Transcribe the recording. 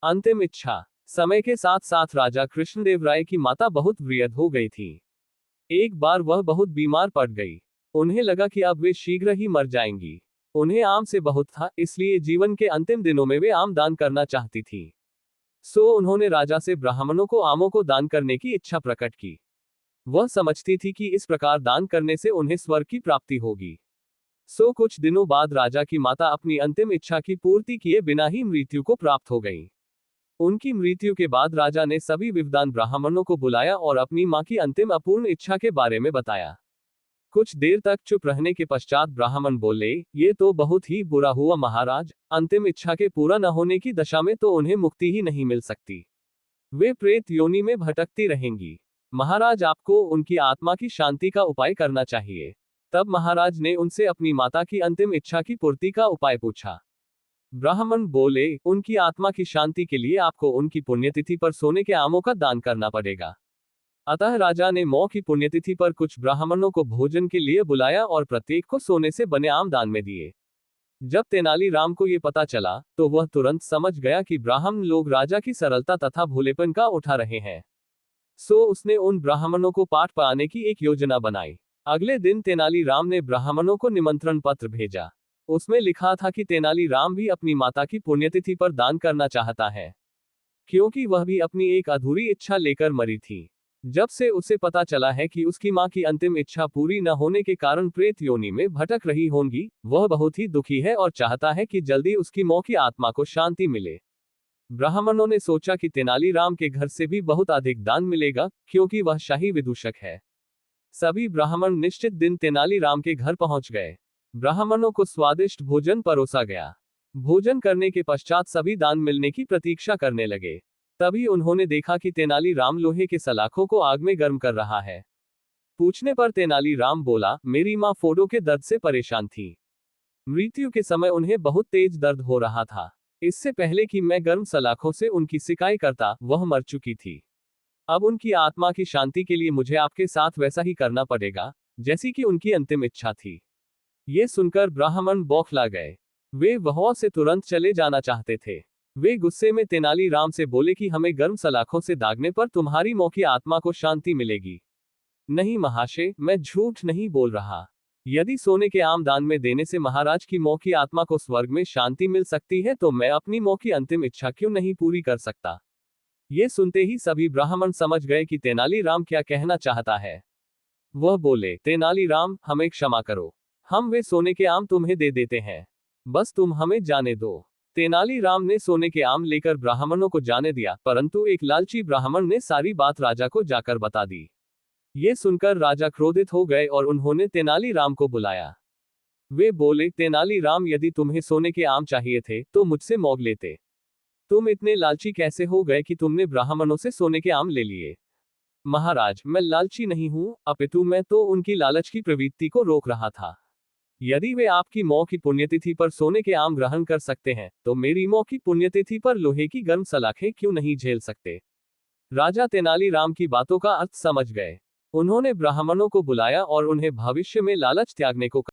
अंतिम इच्छा। समय के साथ साथ राजा कृष्णदेव राय की माता बहुत वृद्ध हो गई थी। एक बार वह बहुत बीमार पड़ गई। उन्हें लगा कि अब वे शीघ्र ही मर जाएंगी। उन्हें आम से बहुत था, इसलिए जीवन के अंतिम दिनों में वे आम दान करना चाहती थी। सो उन्होंने राजा से ब्राह्मणों को आमों को दान करने की इच्छा प्रकट की। वह समझती थी कि इस प्रकार दान करने से उन्हें स्वर्ग की प्राप्ति होगी। सो कुछ दिनों बाद राजा की माता अपनी अंतिम इच्छा की पूर्ति किए बिना ही मृत्यु को प्राप्त हो गई। उनकी मृत्यु के बाद राजा ने सभी विद्वान ब्राह्मणों को बुलाया और अपनी मां की अंतिम अपूर्ण इच्छा के बारे में बताया। कुछ देर तक चुप रहने के पश्चात ब्राह्मण बोले, ये तो बहुत ही बुरा हुआ महाराज। अंतिम इच्छा के पूरा न होने की दशा में तो उन्हें मुक्ति ही नहीं मिल सकती। वे प्रेत योनि में भटकती रहेंगी। महाराज, आपको उनकी आत्मा की शांति का उपाय करना चाहिए। तब महाराज ने उनसे अपनी माता की अंतिम इच्छा की पूर्ति का उपाय पूछा। ब्राह्मण बोले, उनकी आत्मा की शांति के लिए आपको उनकी पुण्यतिथि पर सोने के आमों का दान करना पड़ेगा। अतः राजा ने मौ की पुण्यतिथि पर कुछ ब्राह्मणों को भोजन के लिए बुलाया और प्रत्येक को सोने से बने आम दान में दिए। जब तेनालीराम को ये पता चला तो वह तुरंत समझ गया कि ब्राह्मण लोग राजा की सरलता तथा भोलेपन का उठा रहे हैं। सो उसने उन ब्राह्मणों को पाठ पढ़ाने की एक योजना बनाई। अगले दिन तेनालीराम ने ब्राह्मणों को निमंत्रण पत्र भेजा। उसमें लिखा था कि तेनालीराम भी अपनी माता की पुण्यतिथि पर दान करना चाहता है, क्योंकि वह भी अपनी एक अधूरी इच्छा लेकर मरी थी। जब से उसे पता चला है कि उसकी मां की अंतिम इच्छा पूरी न होने के कारण प्रेत योनि में भटक रही होंगी, वह बहुत ही दुखी है और चाहता है कि जल्दी उसकी मौ की आत्मा को शांति मिले। ब्राह्मणों ने सोचा कि तेनालीराम के घर से भी बहुत अधिक दान मिलेगा, क्योंकि वह शाही विदूषक है। सभी ब्राह्मण निश्चित दिन तेनालीराम के घर पहुंच गए। ब्राह्मणों को स्वादिष्ट भोजन परोसा गया। भोजन करने के पश्चात सभी दान मिलने की प्रतीक्षा करने लगे। तभी उन्होंने देखा कि तेनालीराम लोहे के सलाखों को आग में गर्म कर रहा है। पूछने पर तेनालीराम बोला, मेरी मां फोड़ों के दर्द से परेशान थी। मृत्यु के समय उन्हें बहुत तेज दर्द हो रहा था। इससे पहले कि मैं गर्म सलाखों से उनकी सिकाई करता, वह मर चुकी थी। अब उनकी आत्मा की शांति के लिए मुझे आपके साथ वैसा ही करना पड़ेगा, जैसी कि उनकी अंतिम इच्छा थी। ये सुनकर ब्राह्मण बौखला गए। वे वहां से तुरंत चले जाना चाहते थे। वे गुस्से में तेनालीराम से बोले कि हमें गर्म सलाखों से दागने पर तुम्हारी मौ की आत्मा को शांति मिलेगी। नहीं महाशय, मैं झूठ नहीं बोल रहा। यदि सोने के आम दान में देने से महाराज की मौ की आत्मा को स्वर्ग में शांति मिल सकती है, तो मैं अपनी मौ की अंतिम इच्छा क्यों नहीं पूरी कर सकता। ये सुनते ही सभी ब्राह्मण समझ गए कि तेनालीराम क्या कहना चाहता है। वह बोले, तेनालीराम, हमें क्षमा करो। हम वे सोने के आम तुम्हें दे देते हैं, बस तुम हमें जाने दो। तेनालीराम ने सोने के आम लेकर ब्राह्मणों को जाने दिया, परंतु एक लालची ब्राह्मण ने सारी बात राजा को जाकर बता दी। ये सुनकर राजा क्रोधित हो गए और उन्होंने तेनालीराम को बुलाया। वे बोले, तेनालीराम, यदि तुम्हें सोने के आम चाहिए थे तो मुझसे मांग लेते। तुम इतने लालची कैसे हो गए कि तुमने ब्राह्मणों से सोने के आम ले लिए। महाराज, मैं लालची नहीं हूं, अपितु मैं तो उनकी लालच की प्रवृत्ति को रोक रहा था। यदि वे आपकी मौ की पुण्यतिथि पर सोने के आम ग्रहण कर सकते हैं, तो मेरी मौ की पुण्यतिथि पर लोहे की गर्म सलाखें क्यों नहीं झेल सकते। राजा तेनालीराम की बातों का अर्थ समझ गए। उन्होंने ब्राह्मणों को बुलाया और उन्हें भविष्य में लालच त्यागने को कहा।